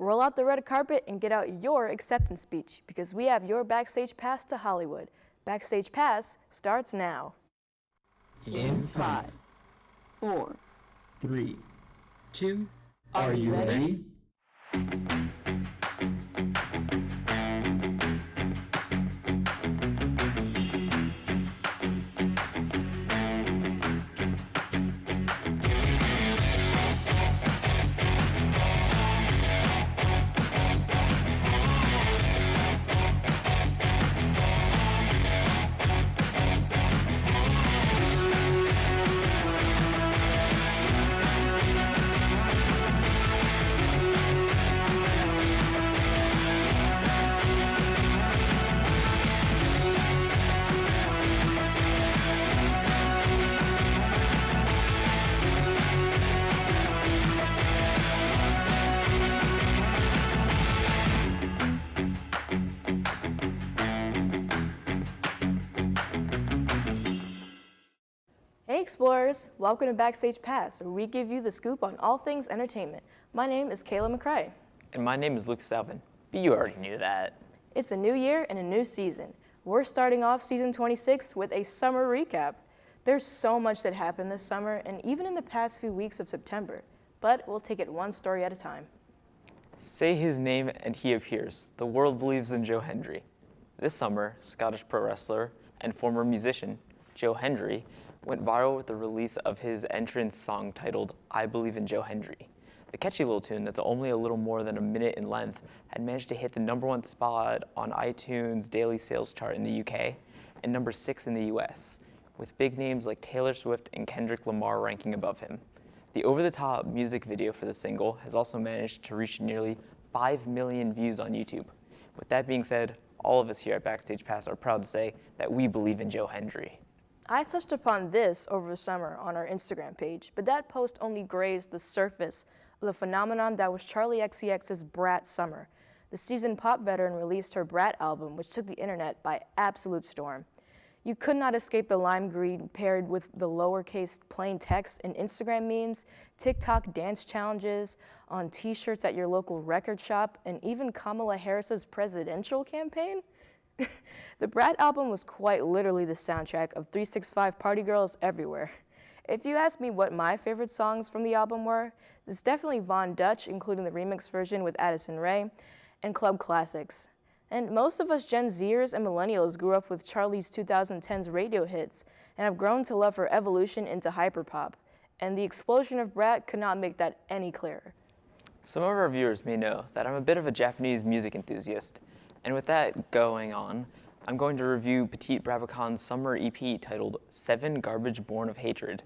Roll out the red carpet and get out your acceptance speech because we have your Backstage Pass to Hollywood. Backstage Pass starts now. In 5, 4, 3, 2, Are you ready? Hey Explorers, welcome to Backstage Pass, where we give you the scoop on all things entertainment. My name is Kayla McCrae. And my name is Lucas Alvin, but you already knew that. It's a new year and a new season. We're starting off season 26 with a summer recap. There's so much that happened this summer and even in the past few weeks of September, but we'll take it one story at a time. Say his name and he appears. The world believes in Joe Hendry. This summer, Scottish pro wrestler and former musician Joe Hendry went viral with the release of his entrance song titled I Believe in Joe Hendry. The catchy little tune that's only a little more than a minute in length had managed to hit the #1 spot on iTunes daily sales chart in the UK and number 6 in the US, with big names like Taylor Swift and Kendrick Lamar ranking above him. The over-the-top music video for the single has also managed to reach nearly 5 million views on YouTube. With that being said, all of us here at Backstage Pass are proud to say that we believe in Joe Hendry. I touched upon this over the summer on our Instagram page, but that post only grazed the surface of the phenomenon that was Charli XCX's Brat Summer. The seasoned pop veteran released her Brat album, which took the internet by absolute storm. You could not escape the lime green paired with the lowercase plain text in Instagram memes, TikTok dance challenges, on t-shirts at your local record shop, and even Kamala Harris's presidential campaign. The Brat album was quite literally the soundtrack of 365 party girls everywhere. If you ask me what my favorite songs from the album were, it's definitely Von Dutch, including the remix version with Addison Rae, and club classics. And most of us Gen Zers and millennials grew up with Charli's 2010s radio hits and have grown to love her evolution into hyperpop. And the explosion of Brat could not make that any clearer. Some of our viewers may know that I'm a bit of a Japanese music enthusiast, and with that going on, I'm going to review Petite Brabacon's summer EP titled 7 Garbage Born of Hatred.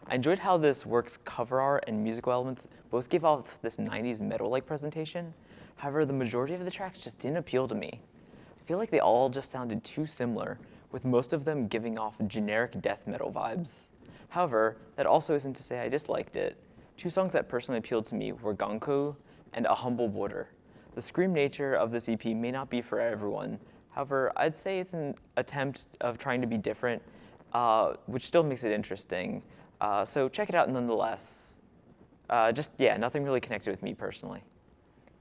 I enjoyed how this work's cover art and musical elements both gave off this 90s metal-like presentation. However, the majority of the tracks just didn't appeal to me. I feel like they all just sounded too similar, with most of them giving off generic death metal vibes. However, that also isn't to say I disliked it. Two songs that personally appealed to me were Ganku and A Humble Border. The scream nature of this EP may not be for everyone. However, I'd say it's an attempt of trying to be different, which still makes it interesting. So check it out nonetheless. Nothing really connected with me personally.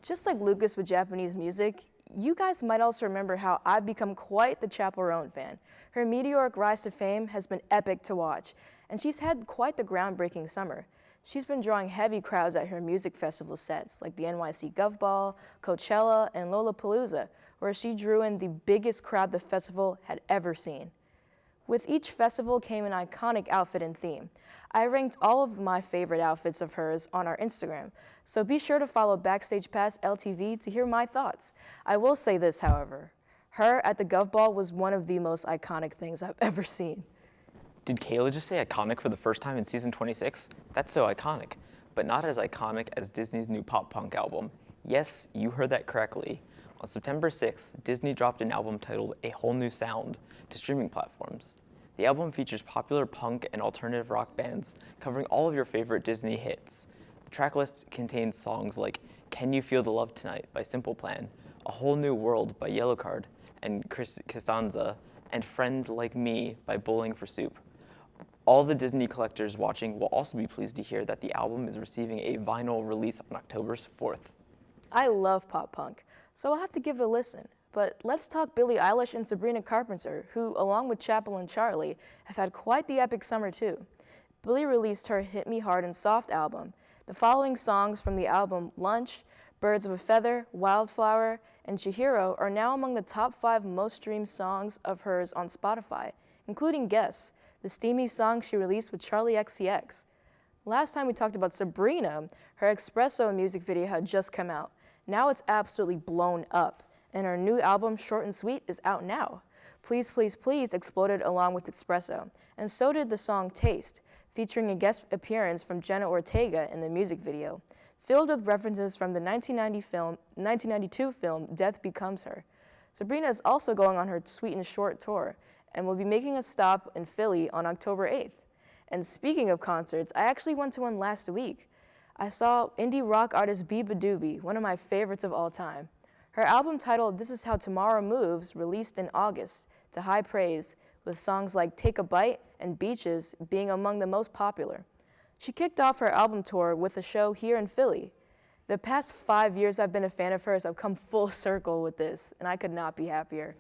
Just like Lucas with Japanese music, you guys might also remember how I've become quite the Chappell Roan fan. Her meteoric rise to fame has been epic to watch, and she's had quite the groundbreaking summer. She's been drawing heavy crowds at her music festival sets, like the NYC Gov Ball, Coachella, and Lollapalooza, where she drew in the biggest crowd the festival had ever seen. With each festival came an iconic outfit and theme. I ranked all of my favorite outfits of hers on our Instagram, so be sure to follow Backstage Pass LTV to hear my thoughts. I will say this, however. Her at the Gov Ball was one of the most iconic things I've ever seen. Did Kayla just say iconic for the first time in season 26? That's so iconic, but not as iconic as Disney's new pop-punk album. Yes, you heard that correctly. On September 6th, Disney dropped an album titled A Whole New Sound to streaming platforms. The album features popular punk and alternative rock bands covering all of your favorite Disney hits. The tracklist contains songs like Can You Feel the Love Tonight by Simple Plan, A Whole New World by Yellowcard and Chris Costanza, and Friend Like Me by Bowling for Soup. All the Disney collectors watching will also be pleased to hear that the album is receiving a vinyl release on October 4th. I love pop punk, so I'll have to give it a listen. But let's talk Billie Eilish and Sabrina Carpenter, who, along with Chapel and Charlie, have had quite the epic summer too. Billie released her Hit Me Hard and Soft album. The following songs from the album Lunch, Birds of a Feather, Wildflower, and Chihiro are now among the top 5 most streamed songs of hers on Spotify, including Guess, the steamy song she released with Charlie XCX. Last time we talked about Sabrina, her Espresso music video had just come out. Now it's absolutely blown up, and her new album, Short and Sweet, is out now. Please, Please, Please exploded along with Espresso, and so did the song Taste, featuring a guest appearance from Jenna Ortega in the music video, filled with references from the 1992 film Death Becomes Her. Sabrina is also going on her Sweet and Short tour, and will be making a stop in Philly on October 8th. And speaking of concerts, I actually went to one last week. I saw indie rock artist Biba Doobie, one of my favorites of all time. Her album titled This Is How Tomorrow Moves released in August to high praise, with songs like Take a Bite and Beaches being among the most popular. She kicked off her album tour with a show here in Philly. The past 5 years I've been a fan of hers, I've come full circle with this, and I could not be happier.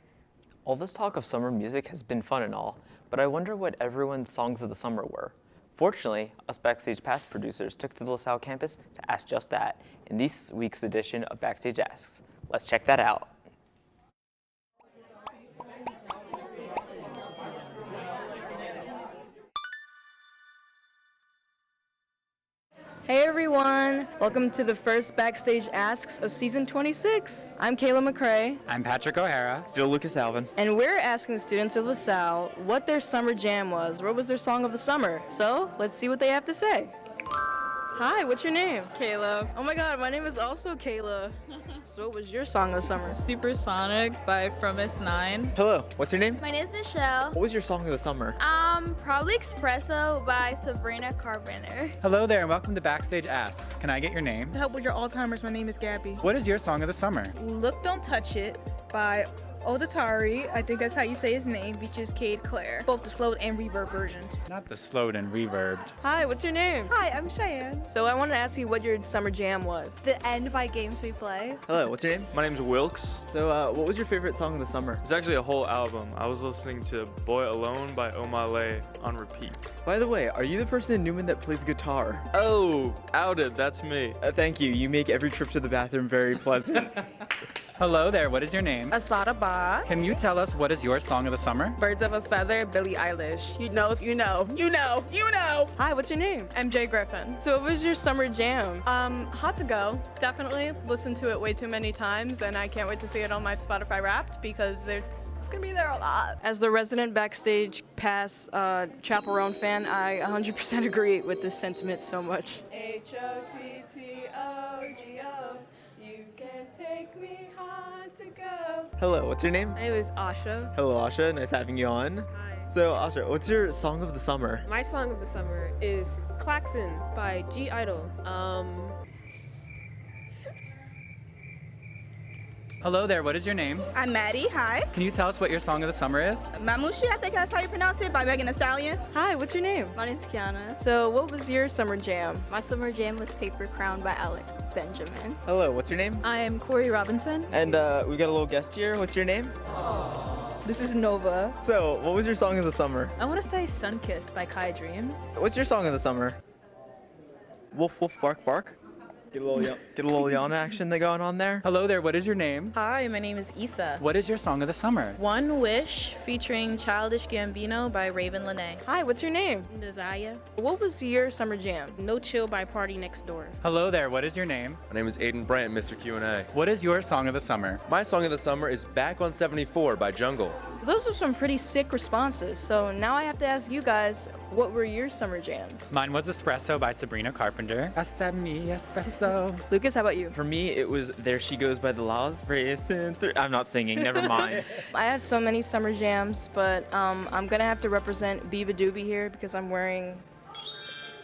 All this talk of summer music has been fun and all, but I wonder what everyone's songs of the summer were. Fortunately, us Backstage Pass producers took to the LaSalle campus to ask just that in this week's edition of Backstage Asks. Let's check that out. Hey everyone! Welcome to the first Backstage Asks of season 26. I'm Kayla McCrae, I'm Patrick O'Hara. Still Lucas Alvin. and we're asking the students of LaSalle what their summer jam was. What was their song of the summer? So, let's see what they have to say. Hi, what's your name? Kayla. Oh my god, my name is also Kayla. So what was your song of the summer? Supersonic by From S9. Hello, what's your name? My name is Michelle. What was your song of the summer? Probably Espresso by Sabrina Carpenter. Hello there and welcome to Backstage Asks. Can I get your name? To help with your Alzheimer's, my name is Gabby. What is your song of the summer? Look, Don't Touch It by Odatari, I think that's how you say his name, features Cade Clare. Both the slowed and reverb versions. Not the slowed and reverbed. Hi, what's your name? Hi, I'm Cheyenne. So I want to ask you what your summer jam was. The End by Games We Play. Hello, what's your name? My name's Wilkes. So, what was your favorite song of the summer? It's actually a whole album. I was listening to Boy Alone by Omale on repeat. By the way, are you the person in Newman that plays guitar? Oh, outed, that's me. Thank you. You make every trip to the bathroom very pleasant. Hello there, what is your name? Asada Ba, Can you tell us what is your song of the summer? Birds of a Feather, Billie Eilish. You know if you know. You know. You know. Hi, what's your name? MJ Griffin. So what was your summer jam? Hot to Go. Definitely listened to it way too many times, and I can't wait to see it on my Spotify Wrapped because it's gonna be there a lot. As the resident Backstage Pass Chaperone fan, I 100% agree with this sentiment so much. HOTTOGO. You can take me hot to go. Hello, what's your name? My name is Asha. Hello, Asha. Nice having you on. Hi. So, Asha, what's your song of the summer? My song of the summer is Klaxon by G Idol. Hello there, what is your name? I'm Maddie. Hi. Can you tell us what your song of the summer is? Mamushi, I think that's how you pronounce it, by Megan Thee Stallion. Hi, what's your name? My name's Kiana. So what was your summer jam? My summer jam was Paper Crown by Alec Benjamin. Hello, what's your name? I'm Corey Robinson. And we got a little guest here. What's your name? This is Nova. So, what was your song of the summer? I want to say Sunkissed by Kai Dreams. What's your song of the summer? Wolf, wolf, bark, bark. Get a little yawn action going on there. Hello there, what is your name? Hi, my name is Issa. What is your song of the summer? One Wish featuring Childish Gambino by Raven Lene. Hi, what's your name? Desire. What was your summer jam? No Chill by Party Next Door. Hello there, what is your name? My name is Aiden Brandt, Mr. Q&A. What is your song of the summer? My song of the summer is Back on 74 by Jungle. Those are some pretty sick responses. So now I have to ask you guys, what were your summer jams? Mine was Espresso by Sabrina Carpenter. Hasta mi espresso. Lucas, how about you? For me, it was There She Goes by the Laws. I'm not singing, never mind. I had so many summer jams, but I'm gonna have to represent Biba Doobie here because I'm wearing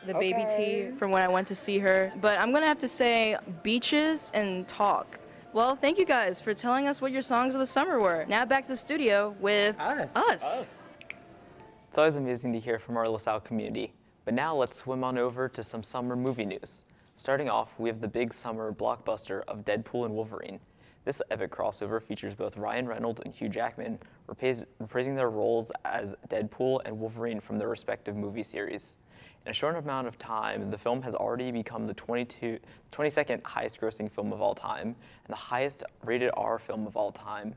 the baby tee from when I went to see her. But I'm gonna have to say Beaches and Talk. Well, thank you guys for telling us what your songs of the summer were. Now back to the studio with us. It's always amazing to hear from our LaSalle community. But now let's swim on over to some summer movie news. Starting off, we have the big summer blockbuster of Deadpool and Wolverine. This epic crossover features both Ryan Reynolds and Hugh Jackman reprising their roles as Deadpool and Wolverine from their respective movie series. In a short amount of time, the film has already become the 22nd highest grossing film of all time and the highest rated R film of all time.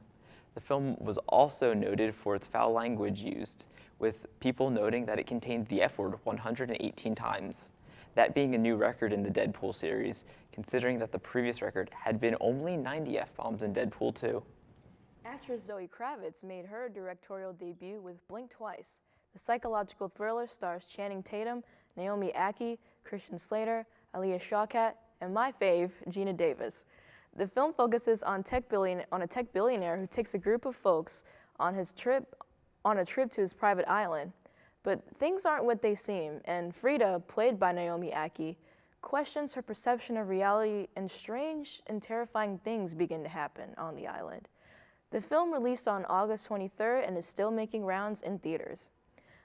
The film was also noted for its foul language used, with people noting that it contained the F word 118 times. That being a new record in the Deadpool series, considering that the previous record had been only 90 F-bombs in Deadpool 2. Actress Zoe Kravitz made her directorial debut with Blink Twice. The psychological thriller stars Channing Tatum, Naomi Ackie, Christian Slater, Aaliyah Shawkat, and my fave, Gina Davis. The film focuses on a tech billionaire who takes a group of folks on a trip to his private island. But things aren't what they seem, and Frida, played by Naomi Ackie, questions her perception of reality, and strange and terrifying things begin to happen on the island. The film released on August 23rd and is still making rounds in theaters.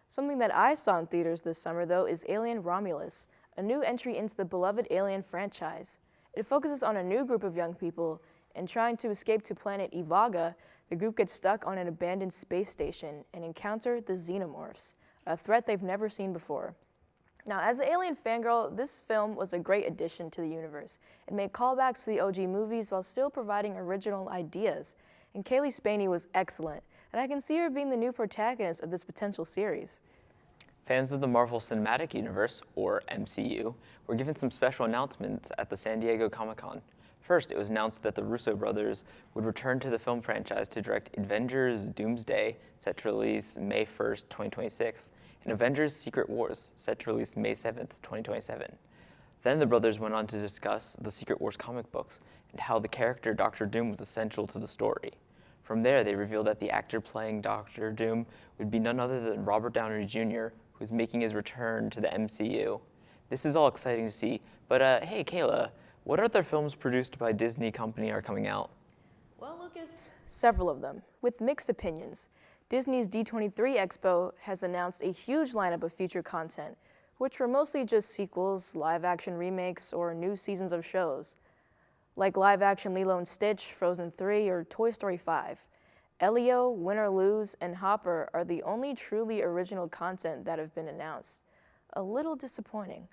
Something that I saw in theaters this summer, though, is Alien Romulus, a new entry into the beloved Alien franchise. It focuses on a new group of young people, and trying to escape to planet Ivaga, the group gets stuck on an abandoned space station and encounter the Xenomorphs, a threat they've never seen before. Now, as an Alien fangirl, this film was a great addition to the universe. It made callbacks to the OG movies while still providing original ideas. And Kaylee Spaney was excellent, and I can see her being the new protagonist of this potential series. Fans of the Marvel Cinematic Universe, or MCU, were given some special announcements at the San Diego Comic-Con. First, it was announced that the Russo brothers would return to the film franchise to direct Avengers Doomsday, set to release May 1st, 2026, and Avengers Secret Wars, set to release May 7th, 2027. Then the brothers went on to discuss the Secret Wars comic books and how the character Doctor Doom was essential to the story. From there, they revealed that the actor playing Doctor Doom would be none other than Robert Downey Jr., who's making his return to the MCU. This is all exciting to see, but hey Kayla, what other films produced by Disney Company are coming out? Well, Lucas, several of them, with mixed opinions. Disney's D23 Expo has announced a huge lineup of future content, which were mostly just sequels, live-action remakes, or new seasons of shows, like live-action Lilo and Stitch, Frozen 3, or Toy Story 5. Elio, Win or Lose, and Hopper are the only truly original content that have been announced. A little disappointing.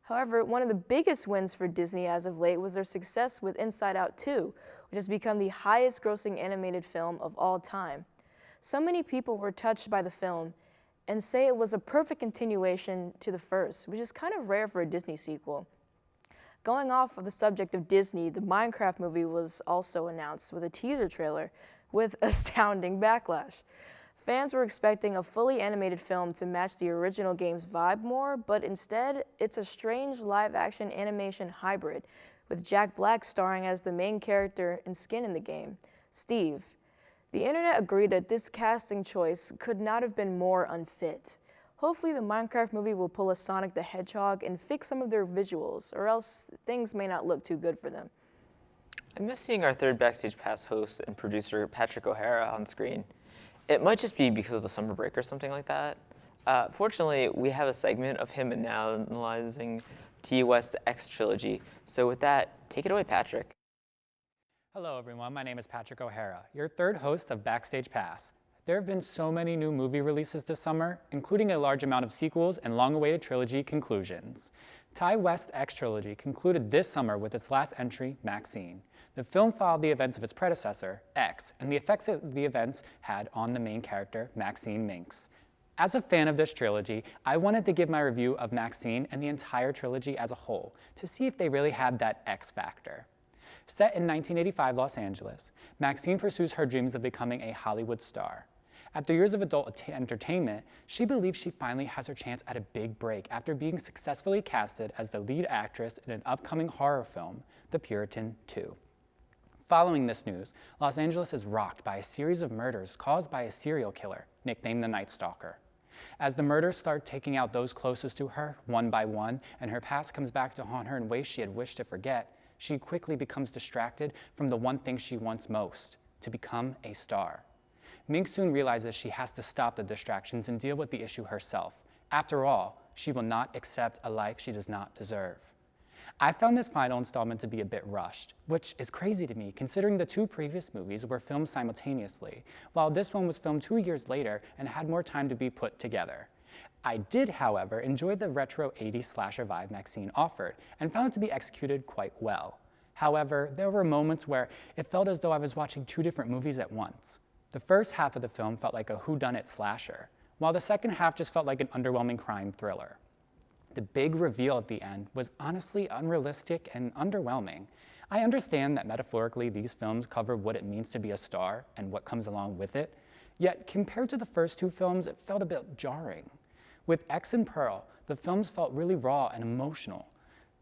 However, one of the biggest wins for Disney as of late was their success with Inside Out 2, which has become the highest grossing animated film of all time. So many people were touched by the film and say it was a perfect continuation to the first, which is kind of rare for a Disney sequel. Going off of the subject of Disney, the Minecraft movie was also announced with a teaser trailer with astounding backlash. Fans were expecting a fully animated film to match the original game's vibe more, but instead, it's a strange live-action animation hybrid, with Jack Black starring as the main character and skin in the game, Steve. The internet agreed that this casting choice could not have been more unfit. Hopefully the Minecraft movie will pull a Sonic the Hedgehog and fix some of their visuals, or else things may not look too good for them. I miss seeing our third Backstage Pass host and producer, Patrick O'Hara, on screen. It might just be because of the summer break or something like that. Fortunately, we have a segment of him analyzing TUS X trilogy. So with that, take it away, Patrick. Hello everyone, my name is Patrick O'Hara, your third host of Backstage Pass. There have been so many new movie releases this summer, including a large amount of sequels and long-awaited trilogy conclusions. Ty West X trilogy concluded this summer with its last entry, Maxine. The film followed the events of its predecessor, X, and the effects that the events had on the main character, Maxine Minx. As a fan of this trilogy, I wanted to give my review of Maxine and the entire trilogy as a whole, to see if they really had that X factor. Set in 1985 Los Angeles, Maxine pursues her dreams of becoming a Hollywood star. After years of adult entertainment, she believes she finally has her chance at a big break after being successfully casted as the lead actress in an upcoming horror film, The Puritan 2. Following this news, Los Angeles is rocked by a series of murders caused by a serial killer, nicknamed the Night Stalker. As the murders start taking out those closest to her, one by one, and her past comes back to haunt her in ways she had wished to forget, she quickly becomes distracted from the one thing she wants most, to become a star. Minx soon realizes she has to stop the distractions and deal with the issue herself. After all, she will not accept a life she does not deserve. I found this final installment to be a bit rushed, which is crazy to me considering the 2 previous movies were filmed simultaneously, while this one was filmed 2 years later and had more time to be put together. I did, however, enjoy the retro 80s slasher vibe Maxine offered and found it to be executed quite well. However, there were moments where it felt as though I was watching 2 different movies at once. The first half of the film felt like a whodunit slasher, while the second half just felt like an underwhelming crime thriller. The big reveal at the end was honestly unrealistic and underwhelming. I understand that metaphorically these films cover what it means to be a star and what comes along with it, yet compared to the first 2 films, it felt a bit jarring. With X and Pearl, the films felt really raw and emotional.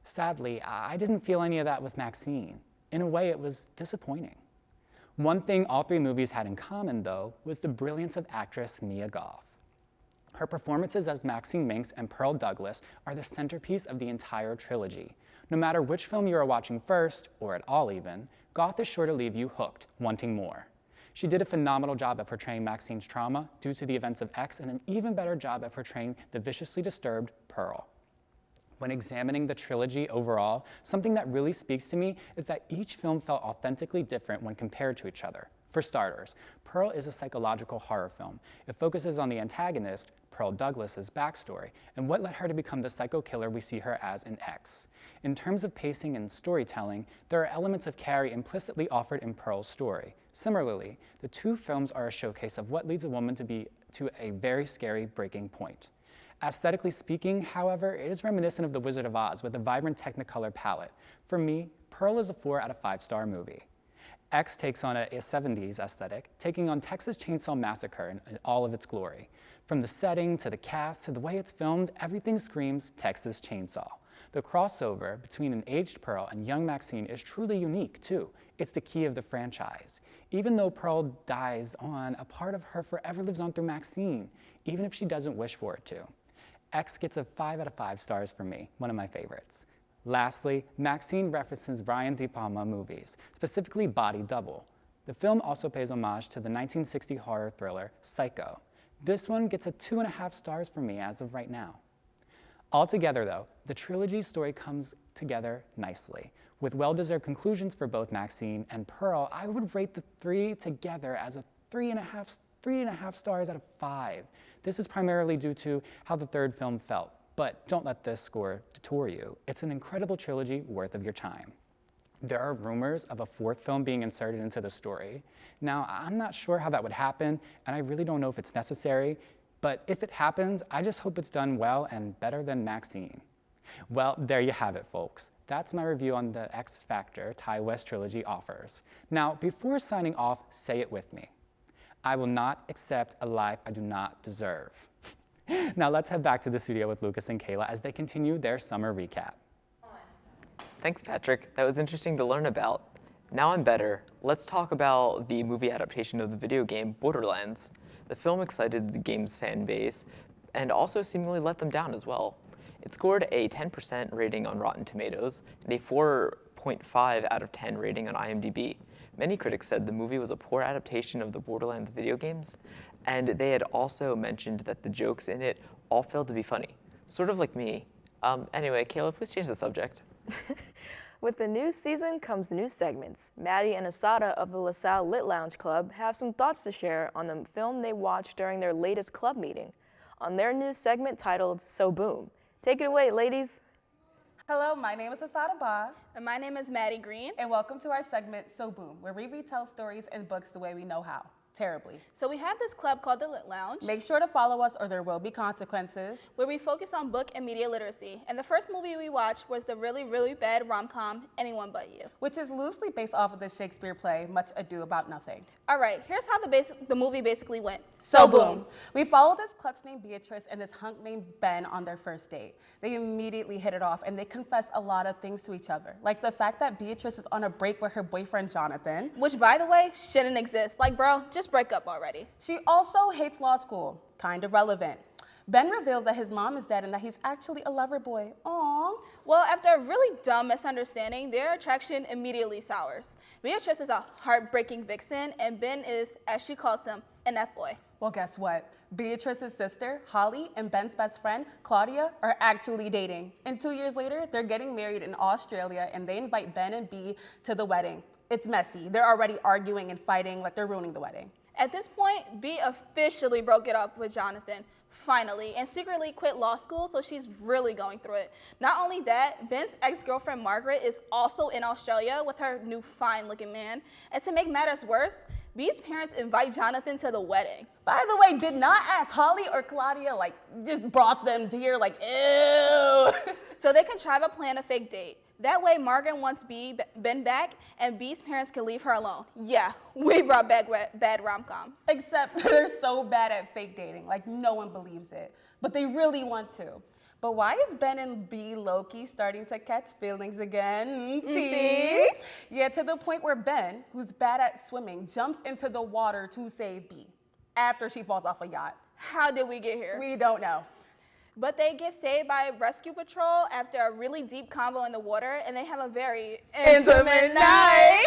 Sadly, I didn't feel any of that with Maxine. In a way, it was disappointing. One thing all 3 movies had in common, though, was the brilliance of actress Mia Goth. Her performances as Maxine Minx and Pearl Douglas are the centerpiece of the entire trilogy. No matter which film you are watching first, or at all even, Goth is sure to leave you hooked, wanting more. She did a phenomenal job at portraying Maxine's trauma due to the events of X and an even better job at portraying the viciously disturbed Pearl. When examining the trilogy overall, something that really speaks to me is that each film felt authentically different when compared to each other. For starters, Pearl is a psychological horror film. It focuses on the antagonist, Pearl Douglas's backstory, and what led her to become the psycho killer we see her as in X. In terms of pacing and storytelling, there are elements of Carrie implicitly offered in Pearl's story. Similarly, the 2 films are a showcase of what leads a woman to a very scary breaking point. Aesthetically speaking, however, it is reminiscent of The Wizard of Oz with a vibrant Technicolor palette. For me, Pearl is a 4 out of 5-star movie. X takes on a 70s aesthetic, taking on Texas Chainsaw Massacre in all of its glory. From the setting, to the cast, to the way it's filmed, everything screams Texas Chainsaw. The crossover between an aged Pearl and young Maxine is truly unique, too. It's the key of the franchise. Even though Pearl dies on, a part of her forever lives on through Maxine, even if she doesn't wish for it to. X gets a 5 out of 5 stars for me, one of my favorites. Lastly, Maxine references Brian De Palma movies, specifically Body Double. The film also pays homage to the 1960 horror thriller Psycho. This one gets a 2.5 stars for me as of right now. Altogether though, the trilogy story comes together nicely. With well-deserved conclusions for both Maxine and Pearl, I would rate the 3 together as a 3.5 stars out of 5. This is primarily due to how the 3rd film felt, but don't let this score detour you. It's an incredible trilogy worth of your time. There are rumors of a 4th film being inserted into the story. Now, I'm not sure how that would happen, and I really don't know if it's necessary, but if it happens, I just hope it's done well and better than Maxine. Well, there you have it, folks. That's my review on the X Factor Ty West trilogy offers. Now, before signing off, say it with me. I will not accept a life I do not deserve. Now let's head back to the studio with Lucas and Kayla as they continue their summer recap. Thanks, Patrick. That was interesting to learn about. Now I'm better. Let's talk about the movie adaptation of the video game Borderlands. The film excited the game's fan base and also seemingly let them down as well. It scored a 10% rating on Rotten Tomatoes and a 4.5 out of 10 rating on IMDb. Many critics said the movie was a poor adaptation of the Borderlands video games, and they had also mentioned that the jokes in it all failed to be funny. Sort of like me. Anyway, Kayla, please change the subject. With the new season comes new segments. Maddie and Asada of the LaSalle Lit Lounge Club have some thoughts to share on the film they watched during their latest club meeting. On their new segment titled So Boom. Take it away, ladies. Hello, my name is Asada Ba. And my name is Maddie Green. And welcome to our segment, So Boom, where we retell stories and books the way we know how. Terribly. So we have this club called the Lit Lounge. Make sure to follow us or there will be consequences. Where we focus on book and media literacy. And the first movie we watched was the really, really bad rom-com, Anyone But You. Which is loosely based off of the Shakespeare play, Much Ado About Nothing. All right, here's how the movie basically went. So boom. We follow this klutz named Beatrice and this hunk named Ben on their first date. They immediately hit it off and they confess a lot of things to each other. Like the fact that Beatrice is on a break with her boyfriend, Jonathan. Which, by the way, shouldn't exist. Like, bro, just break up already. She also hates law school. Kind of relevant. Ben reveals that his mom is dead and that he's actually a lover boy. Aww. Well, after a really dumb misunderstanding, their attraction immediately sours. Beatrice is a heartbreaking vixen, and Ben is, as she calls him, an F-boy. Well, guess what? Beatrice's sister, Holly, and Ben's best friend, Claudia, are actually dating. And 2 years later, they're getting married in Australia, and they invite Ben and Bea to the wedding. It's messy. They're already arguing and fighting like they're ruining the wedding. At this point, Bea officially broke it up with Jonathan, finally, and secretly quit law school, so she's really going through it. Not only that, Ben's ex-girlfriend Margaret is also in Australia with her new fine-looking man. And to make matters worse, Bea's parents invite Jonathan to the wedding. By the way, did not ask Holly or Claudia, like, just brought them here, like, ew. So they contrive a plan a fake date. That way, Margaret wants Ben back, and Bea's parents can leave her alone. Yeah, we brought back bad rom-coms. Except they're so bad at fake dating, like no one believes it. But they really want to. But why is Ben and Bea low-key starting to catch feelings again? T? Yeah, to the point where Ben, who's bad at swimming, jumps into the water to save Bea after she falls off a yacht. How did we get here? We don't know. But they get saved by rescue patrol after a really deep combo in the water, and they have a very intimate night.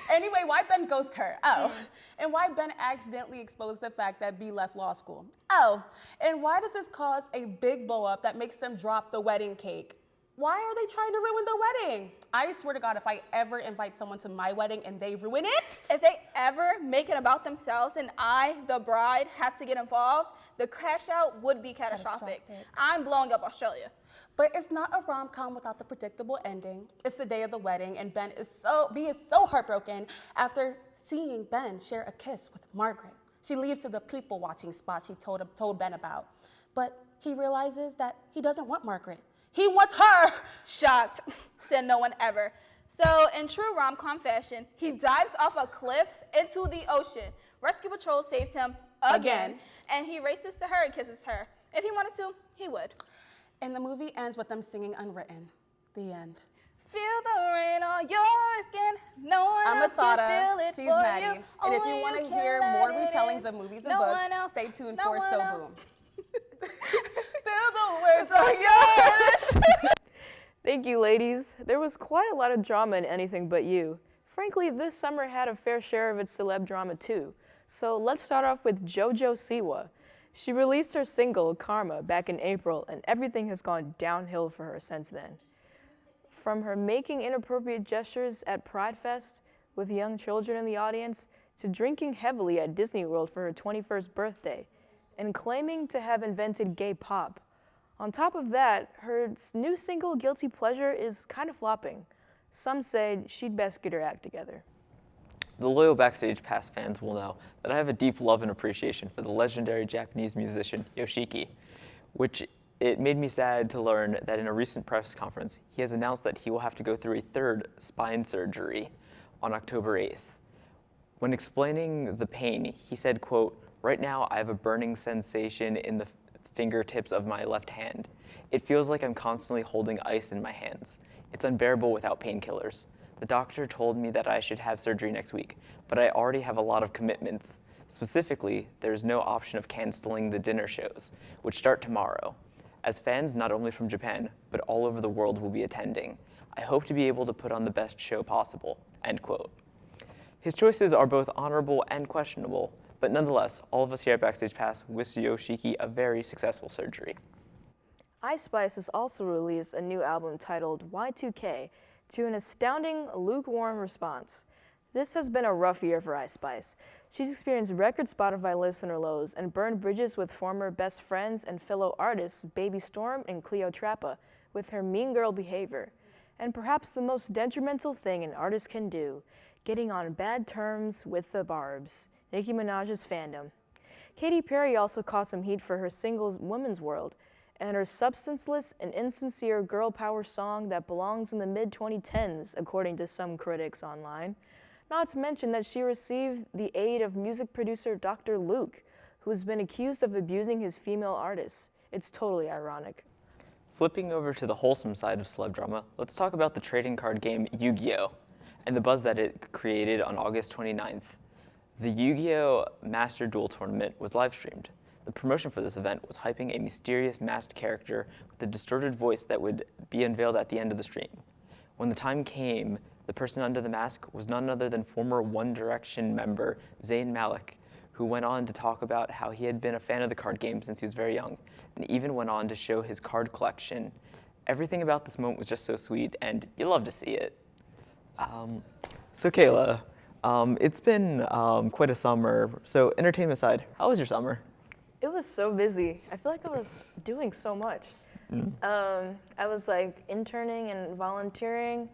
Anyway, why Ben ghost her? Oh. And why Ben accidentally exposed the fact that Bea left law school? Oh. And why does this cause a big blow up that makes them drop the wedding cake? Why are they trying to ruin the wedding? I swear to God, if I ever invite someone to my wedding and they ruin it. If they ever make it about themselves and I, the bride, have to get involved, the crash out would be catastrophic. I'm blowing up Australia. But it's not a rom-com without the predictable ending. It's the day of the wedding, and Bea is so heartbroken after seeing Ben share a kiss with Margaret. She leaves to the people-watching spot she told Ben about. But he realizes that he doesn't want Margaret. He wants her! Shocked, said no one ever. So in true rom-com fashion, he dives off a cliff into the ocean. Rescue patrol saves him again, and he races to her and kisses her. If he wanted to, he would. And the movie ends with them singing Unwritten. The end. Feel the rain on your skin. No one else can feel it She's for Maddie. you. And if you want to hear more retellings of movies and books, stay tuned for So Boom. Feel the words on yours. Thank you, ladies. There was quite a lot of drama in Anything But You. Frankly, this summer had a fair share of its celeb drama too. So let's start off with JoJo Siwa. She released her single, Karma, back in April, and everything has gone downhill for her since then. From her making inappropriate gestures at Pride Fest with young children in the audience, to drinking heavily at Disney World for her 21st birthday, and claiming to have invented gay pop. On top of that, her new single, Guilty Pleasure, is kind of flopping. Some say she'd best get her act together. The loyal Backstage Pass fans will know that I have a deep love and appreciation for the legendary Japanese musician Yoshiki, which it made me sad to learn that in a recent press conference, he has announced that he will have to go through a third spine surgery on October 8th. When explaining the pain, he said, quote, "Right now I have a burning sensation in the fingertips of my left hand. It feels like I'm constantly holding ice in my hands. It's unbearable without painkillers. The doctor told me that I should have surgery next week, but I already have a lot of commitments. Specifically, there is no option of canceling the dinner shows, which start tomorrow. As fans not only from Japan, but all over the world will be attending, I hope to be able to put on the best show possible," end quote. His choices are both honorable and questionable, but nonetheless, all of us here at Backstage Pass wish Yoshiki a very successful surgery. Ice Spice has also released a new album titled Y2K to an astounding lukewarm response. This has been a rough year for Ice Spice. She's experienced record Spotify listener lows and burned bridges with former best friends and fellow artists Baby Storm and Cleo Trappa with her mean girl behavior. And perhaps the most detrimental thing an artist can do, getting on bad terms with the Barbs, Nicki Minaj's fandom. Katy Perry also caught some heat for her singles Woman's World and her substanceless and insincere girl power song that belongs in the mid-2010s, according to some critics online. Not to mention that she received the aid of music producer Dr. Luke, who has been accused of abusing his female artists. It's totally ironic. Flipping over to the wholesome side of celeb drama, let's talk about the trading card game Yu-Gi-Oh! And the buzz that it created on August 29th. The Yu-Gi-Oh! Master Duel Tournament was live-streamed. The promotion for this event was hyping a mysterious masked character with a distorted voice that would be unveiled at the end of the stream. When the time came, the person under the mask was none other than former One Direction member Zayn Malik, who went on to talk about how he had been a fan of the card game since he was very young, and even went on to show his card collection. Everything about this moment was just so sweet, and you love to see it. So Kayla, it's been quite a summer. So entertainment side, how was your summer? It was so busy. I feel like I was doing so much. I was like interning and volunteering.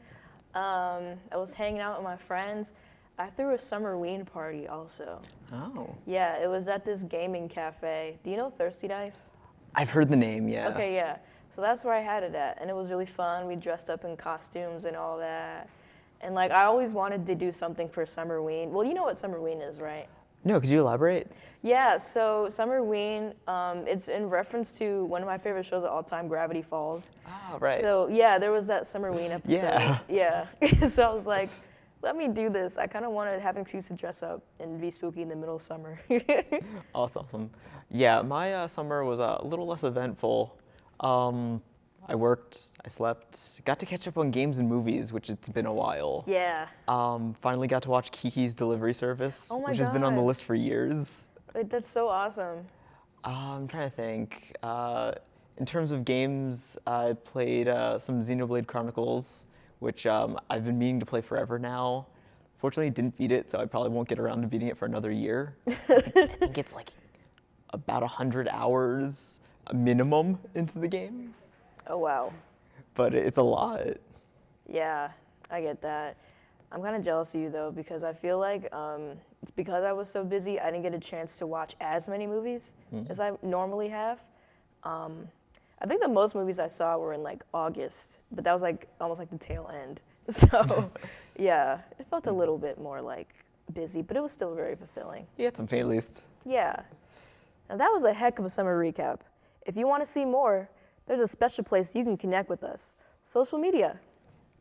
I was hanging out with my friends. I threw a summerween party also. Oh. Yeah, it was at this gaming cafe. Do you know Thirsty Dice? I've heard the name, yeah. Okay, yeah. So that's where I had it at, and it was really fun. We dressed up in costumes and all that. And like, I always wanted to do something for Summerween. Well, you know what Summerween is, right? No, could you elaborate? Yeah, so Summerween, it's in reference to one of my favorite shows of all time, Gravity Falls. Ah, right. So yeah, there was that Summerween episode. Yeah. So I was like, let me do this. I kind of wanted to have an excuse to dress up and be spooky in the middle of summer. Awesome. Yeah, my summer was a little less eventful. I worked, I slept, got to catch up on games and movies, which it's been a while. Yeah. Finally got to watch Kiki's Delivery Service, Oh my which has been on the God. list for years. Wait, that's so awesome. I'm trying to think. In terms of games, I played some Xenoblade Chronicles, which I've been meaning to play forever now. Fortunately, didn't beat it, so I probably won't get around to beating it for another year. I think it's like about 100 hours minimum into the game. Oh, wow. But it's a lot. Yeah, I get that. I'm kind of jealous of you, though, because I feel like it's because I was so busy, I didn't get a chance to watch as many movies as I normally have. I think the most movies I saw were in like August, but that was like almost like the tail end. So yeah, it felt a little bit more like busy, but it was still very fulfilling. Yeah, something at least. Yeah. Now that was a heck of a summer recap. If you want to see more, there's a special place you can connect with us. Social media.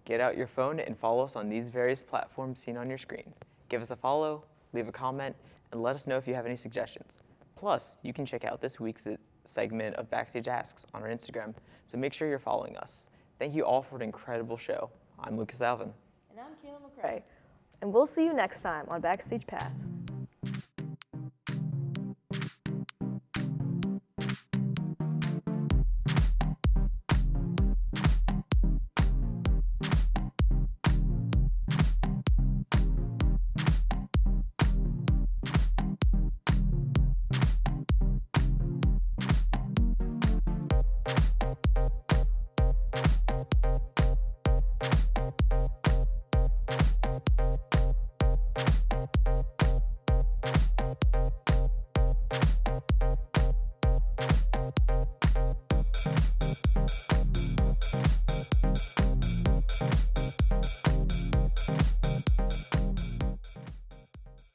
Get out your phone and follow us on these various platforms seen on your screen. Give us a follow, leave a comment, and let us know if you have any suggestions. Plus, you can check out this week's segment of Backstage Asks on our Instagram, so make sure you're following us. Thank you all for an incredible show. I'm Lucas Alvin. And I'm Kayla McCrae. And we'll see you next time on Backstage Pass.